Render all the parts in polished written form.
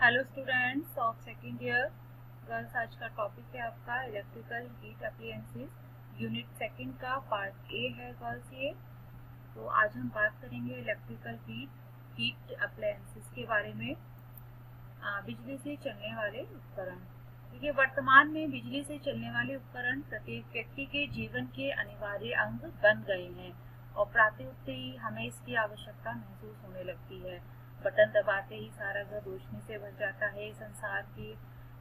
Hello students of second year girls. आज का topic है आपका electrical heat appliances unit second का पार्ट ए है गर्ल्स ये। तो आज हम बात करेंगे इलेक्ट्रिकल हीट अप्लायंसेस के बारे में। बिजली से चलने वाले उपकरण। देखिए, वर्तमान में बिजली से चलने वाले उपकरण प्रत्येक व्यक्ति के जीवन के अनिवार्य अंग बन गए हैं और प्रातः उठते ही हमें इसकी आवश्यकता महसूस होने लगती है। बटन दबाते ही सारा घर रोशनी से भर जाता है। संसार के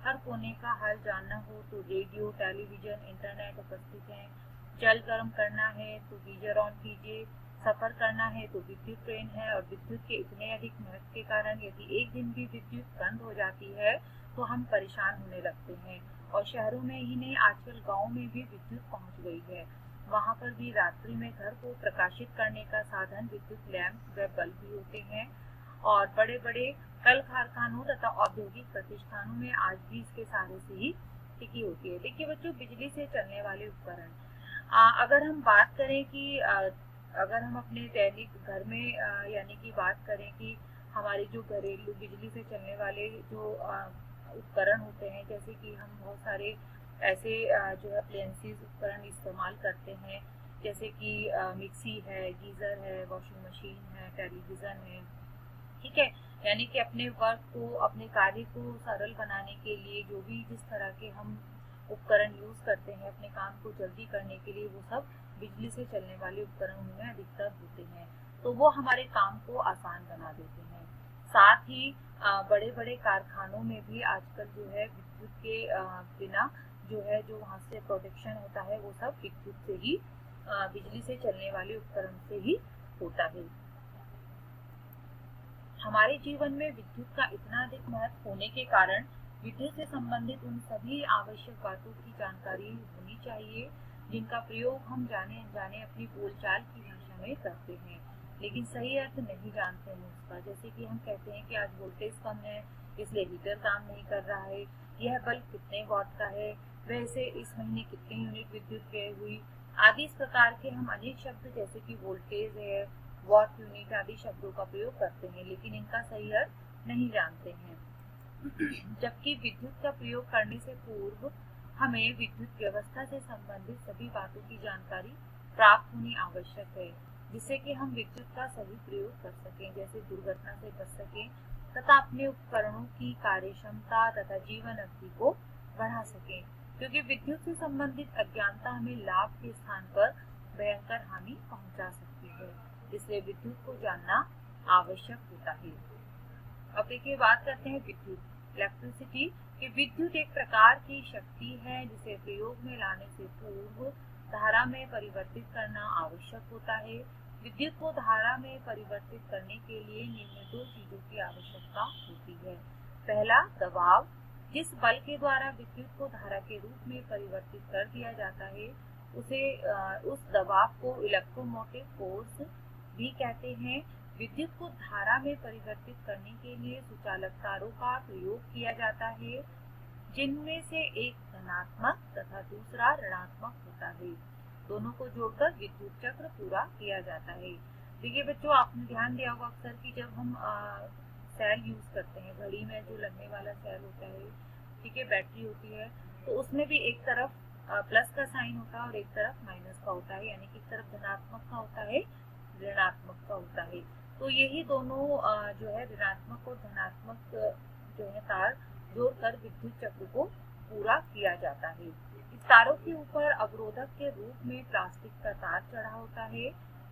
हर कोने का हाल जानना हो तो रेडियो, टेलीविजन, इंटरनेट उपस्थित हैं। जल गर्म करना है तो गीजर ऑन कीजिए। सफर करना है तो विद्युत ट्रेन है। और विद्युत के इतने अधिक महत्व के कारण यदि एक दिन भी विद्युत बंद हो जाती है तो हम परेशान होने लगते हैं। और शहरों में ही नहीं, आजकल गाँव में भी विद्युत पहुंच गई है। वहां पर भी रात्रि में घर को प्रकाशित करने का साधन विद्युत लैंप व बल्ब भी होते हैं। और बड़े बड़े कल कारखानों तथा औद्योगिक प्रतिष्ठानों में आज भी इसके सहारे से ही टिकी होती है। देखिए बच्चों, बिजली से चलने वाले उपकरण, अगर हम बात करें कि अगर हम अपने दैनिक घर में यानी कि बात करें कि हमारे जो घरेलू बिजली से चलने वाले जो उपकरण होते हैं, जैसे कि हम बहुत सारे ऐसे जो है अप्लायंसेस उपकरण इस्तेमाल करते हैं, जैसे कि मिक्सी है, गीज़र है, वॉशिंग मशीन है, टेलीविज़न है। ठीक है, यानी कि अपने वर्क को, अपने कार्य को सरल बनाने के लिए जो भी जिस तरह के हम उपकरण यूज करते हैं अपने काम को जल्दी करने के लिए, वो सब बिजली से चलने वाले उपकरण उनमें अधिकतर होते हैं। तो वो हमारे काम को आसान बना देते हैं। साथ ही बड़े बड़े कारखानों में भी आजकल जो है विद्युत के बिना जो वहाँ से प्रोडक्शन होता है वो सब विद्युत से ही, बिजली से चलने वाले उपकरण से ही होता है। हमारे जीवन में विद्युत का इतना अधिक महत्व होने के कारण विद्युत से संबंधित उन सभी आवश्यक बातों की जानकारी होनी चाहिए जिनका प्रयोग हम जाने अनजाने अपनी बोलचाल की भाषा में करते हैं, लेकिन सही अर्थ नहीं जानते हैं उसका। जैसे कि हम कहते हैं कि आज वोल्टेज कम है इसलिए हीटर काम नहीं कर रहा है, यह बल्ब कितने वॉट का है, वैसे इस महीने कितनी यूनिट विद्युत व्यय हुई, आदि इस प्रकार के हम अनेक शब्द जैसे कि वोल्टेज है, वॉट यूनिट आदि शब्दों का प्रयोग करते हैं, लेकिन इनका सही अर्थ नहीं जानते हैं। जबकि विद्युत का प्रयोग करने से पूर्व हमें विद्युत व्यवस्था से संबंधित सभी बातों की जानकारी प्राप्त होनी आवश्यक है, जिससे कि हम विद्युत का सही प्रयोग कर सकें, जैसे दुर्घटना से बच सकें तथा अपने उपकरणों की कार्यक्षमता तथा जीवन अवधि को बढ़ा सकें। क्योंकि विद्युत से संबंधित अज्ञानता हमें लाभ के स्थान पर भयंकर हानि पहुंचा सकती है, इसलिए विद्युत को जानना आवश्यक होता है। अब देखिए, बात करते हैं विद्युत, इलेक्ट्रिसिटी। कि विद्युत एक प्रकार की शक्ति है जिसे प्रयोग में लाने से पूर्व धारा में परिवर्तित करना आवश्यक होता है। विद्युत को धारा में परिवर्तित करने के लिए निम्न दो चीजों की आवश्यकता होती है। पहला, दबाव। जिस बल के द्वारा विद्युत को धारा के रूप में परिवर्तित कर दिया जाता है उस दबाव को इलेक्ट्रोमोटिव फोर्स भी कहते हैं। विद्युत को धारा में परिवर्तित करने के लिए सुचालक तारों का प्रयोग किया जाता है, जिनमें से एक धनात्मक तथा दूसरा ऋणात्मक होता है। दोनों को जोड़कर विद्युत चक्र पूरा किया जाता है। देखिए बच्चों, आपने ध्यान दिया होगा अक्सर कि जब हम सेल यूज करते हैं, घड़ी में जो लगने वाला सेल होता है, ठीक है, बैटरी होती है, तो उसमें भी एक तरफ प्लस का साइन होता है और एक तरफ माइनस का होता है, यानी कि एक तरफ धनात्मक का होता है, ऋणात्मक का होता है। तो यही दोनों जो है ऋणात्मक और धनात्मक जो है तार जोड़कर विद्युत चक्र को पूरा किया जाता है। इस तारों के ऊपर अवरोधक के रूप में प्लास्टिक का तार चढ़ा होता है।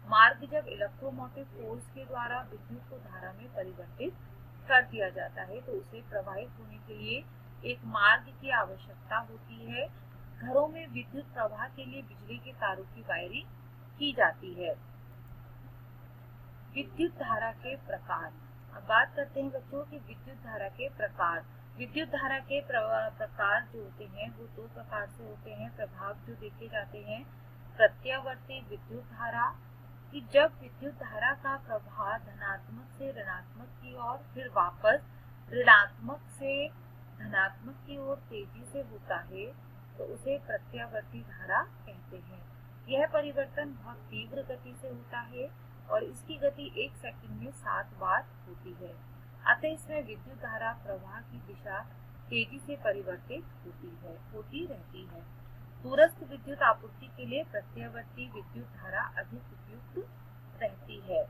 मार्ग जब इलेक्ट्रोमोटिव फोर्स के द्वारा विद्युत को धारा में परिवर्तित कर दिया जाता है तो उसे प्रवाहित होने के लिए एक मार्ग की आवश्यकता होती है। घरों में विद्युत प्रवाह के लिए बिजली के तारों की वायरिंग की जाती है। विद्युत धारा के प्रकार। अब बात करते हैं बच्चों की विद्युत धारा के प्रकार। विद्युत धारा के प्रकार जो होते हैं वो दो प्रकार से होते हैं। प्रभाव जो देखे जाते हैं, प्रत्यावर्ती विद्युत धारा, कि जब विद्युत धारा का प्रवाह धनात्मक से ऋणात्मक की ओर फिर वापस ऋणात्मक से धनात्मक की ओर तेजी से होता है तो उसे प्रत्यावर्ती धारा कहते हैं। यह परिवर्तन बहुत तीव्र गति से होता है और इसकी गति 1 सेकंड में 7 बार होती है। अतः इसमें विद्युत धारा प्रवाह की दिशा तेजी से परिवर्तित होती रहती है। दूरस्थ विद्युत आपूर्ति के लिए प्रत्यावर्ती विद्युत धारा अधिक उपयुक्त रहती है।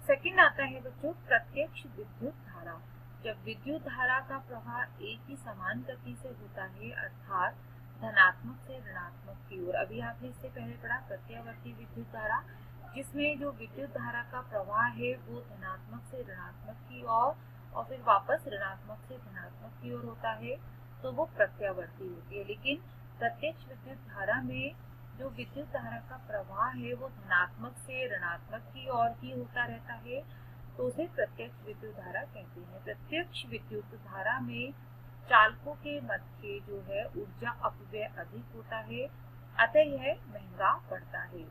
सेकंड आता है बच्चों प्रत्यक्ष विद्युत धारा। जब विद्युत धारा का प्रवाह एक ही समान गति से होता है, अर्थात धनात्मक से ऋणात्मक की ओर। अभी आपने इससे पहले पढ़ा प्रत्यावर्ती विद्युत धारा, जिसमें जो विद्युत धारा का प्रवाह है वो धनात्मक से ऋणात्मक की ओर और फिर वापस ऋणात्मक से धनात्मक की ओर होता है, तो वो प्रत्यावर्ती होती है। लेकिन प्रत्यक्ष विद्युत धारा में जो विद्युत धारा का प्रवाह है वो धनात्मक से ऋणात्मक की ओर ही होता रहता है, तो उसे प्रत्यक्ष विद्युत धारा कहते हैं। प्रत्यक्ष विद्युत धारा में चालकों के मध्य जो है ऊर्जा अपव्यय अधिक होता है, अतः यह महंगा पड़ता है।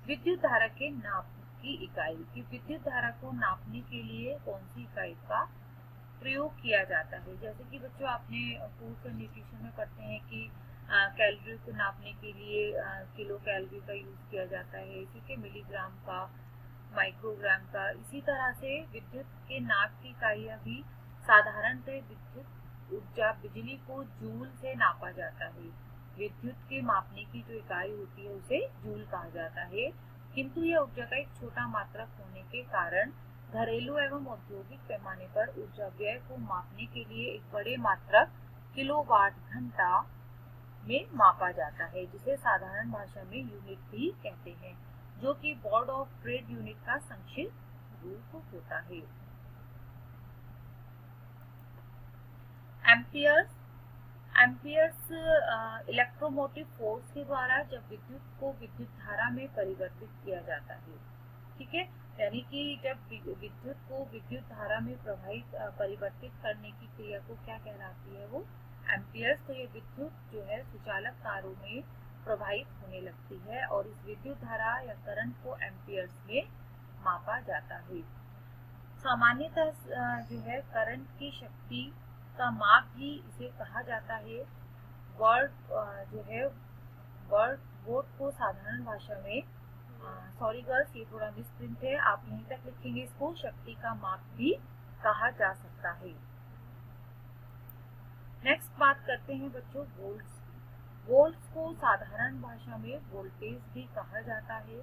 विद्युत धारा के नाप की इकाई की विद्युत धारा को नापने के लिए कौन सी इकाई का प्रयोग किया जाता है। जैसे कि बच्चों आपने फूड एंड न्यूट्रिशन में पढ़ते हैं कि कैलोरी को नापने के लिए किलो कैलोरी का यूज किया जाता है, ठीक है, मिलीग्राम का, माइक्रोग्राम का। इसी तरह से विद्युत के नाप की इकाइयां भी साधारणतः विद्युत ऊर्जा बिजली को जूल से नापा जाता है। विद्युत के मापने की जो इकाई होती है उसे जूल कहा जाता है, किंतु यह ऊर्जा का एक छोटा मात्रक होने के कारण घरेलू एवं औद्योगिक पैमाने पर ऊर्जा व्यय को मापने के लिए एक बड़े मात्रक किलोवाट घंटा में मापा जाता है, जिसे साधारण भाषा में यूनिट भी कहते हैं, जो कि बोर्ड ऑफ ट्रेड यूनिट का संक्षिप्त रूप होता है। एम्पियर्स इलेक्ट्रोमोटिव फोर्स के द्वारा जब विद्युत को विद्युत धारा में परिवर्तित किया जाता है, ठीक है, यानी कि जब विद्युत को विद्युत धारा में परिवर्तित करने की क्रिया को क्या कहलाती है, वो एम्पियर्स। तो ये विद्युत जो है सुचालक तारों में प्रवाहित होने लगती है और इस विद्युत धारा या करंट को एम्पियर्स में मापा जाता है। सामान्यतः जो है करंट की शक्ति का माप भी इसे कहा जाता है। वर्ड जो है वोट को साधारण भाषा में, सॉरी गर्ल्स ये थोड़ा मिसप्रिंट है, आप यहीं तक लिखेंगे इसको, शक्ति का माप भी कहा जा सकता है। नेक्स्ट बात करते हैं बच्चों वोल्ट्स। वोल्ट्स को साधारण भाषा में वोल्टेज भी कहा जाता है।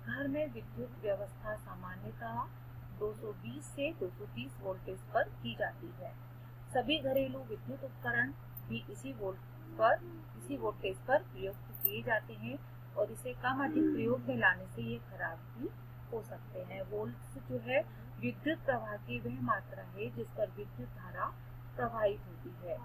घर में विद्युत व्यवस्था सामान्यतः 220 से 230 वोल्टेज पर की जाती है। सभी घरेलू विद्युत उपकरण भी इसी वोल्टेज पर प्रयुक्त किए जाते हैं और इसे कम अधिक प्रयोग में लाने से ये खराब भी हो सकते हैं। वोल्ट्स जो है विद्युत प्रवाह की वह मात्रा है जिस पर विद्युत धारा प्रवाहित होती है।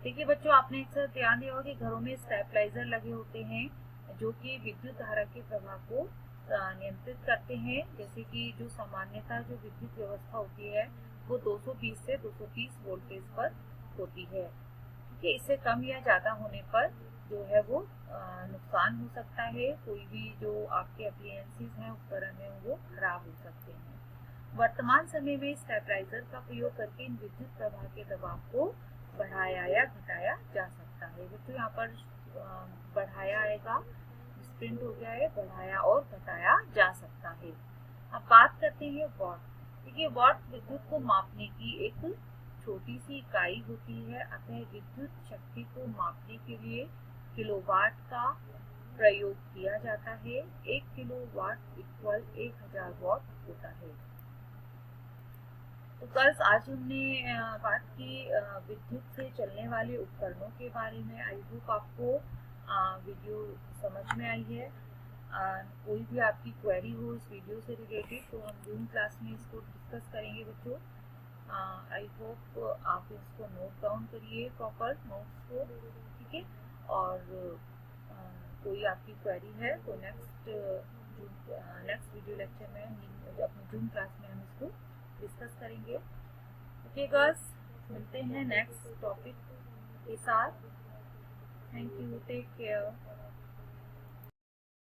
देखिए बच्चों, आपने अक्सर ध्यान दिया होगा कि घरों में स्टेबलाइजर लगे होते हैं जो कि विद्युत धारा के प्रवाह को नियंत्रित करते हैं। जैसे कि जो सामान्यतः जो विद्युत व्यवस्था होती है वो 220 से 230 वोल्टेज पर होती है, ठीक है। इससे कम या ज्यादा होने पर जो है वो नुकसान हो सकता है। कोई भी जो आपके अप्लायंसेस हैं, उपकरण हैं, वो खराब हो सकते हैं। वर्तमान समय में स्टेबलाइजर का प्रयोग करके इन विद्युत प्रवाह के दबाव को बढ़ाया या घटाया जा सकता है। तो यहाँ पर बढ़ाया आएगा, प्रिंट हो गया है, बढ़ाया और घटाया जा सकता है। अब बात करते हैं वॉट। देखिए वॉट विद्युत को मापने की एक छोटी सी इकाई होती है, अतः विद्युत शक्ति को मापने के लिए किलोवाट का प्रयोग किया जाता है। 1 किलोवाट इक्वल 1000 वॉट होता है। तो कल आज हमने बात की विद्युत से चलने वाले उपकरणों के बारे में। आई होप आपको वीडियो समझ में आई है। कोई भी आपकी क्वेरी हो इस वीडियो से रिलेटेड तो हम जूम क्लास में इसको डिस्कस करेंगे बच्चों। आई होप आप इसको नोट डाउन करिए, प्रॉपर नोट्स को, ठीक है। और कोई आपकी क्वेरी है तो नेक्स्ट वीडियो लेक्चर में अपनी जूम क्लास में हम इसको डिस्कस करेंगे। ओके गर्ल्स, मिलते हैं नेक्स्ट टॉपिक के साथ। Thank you, take care.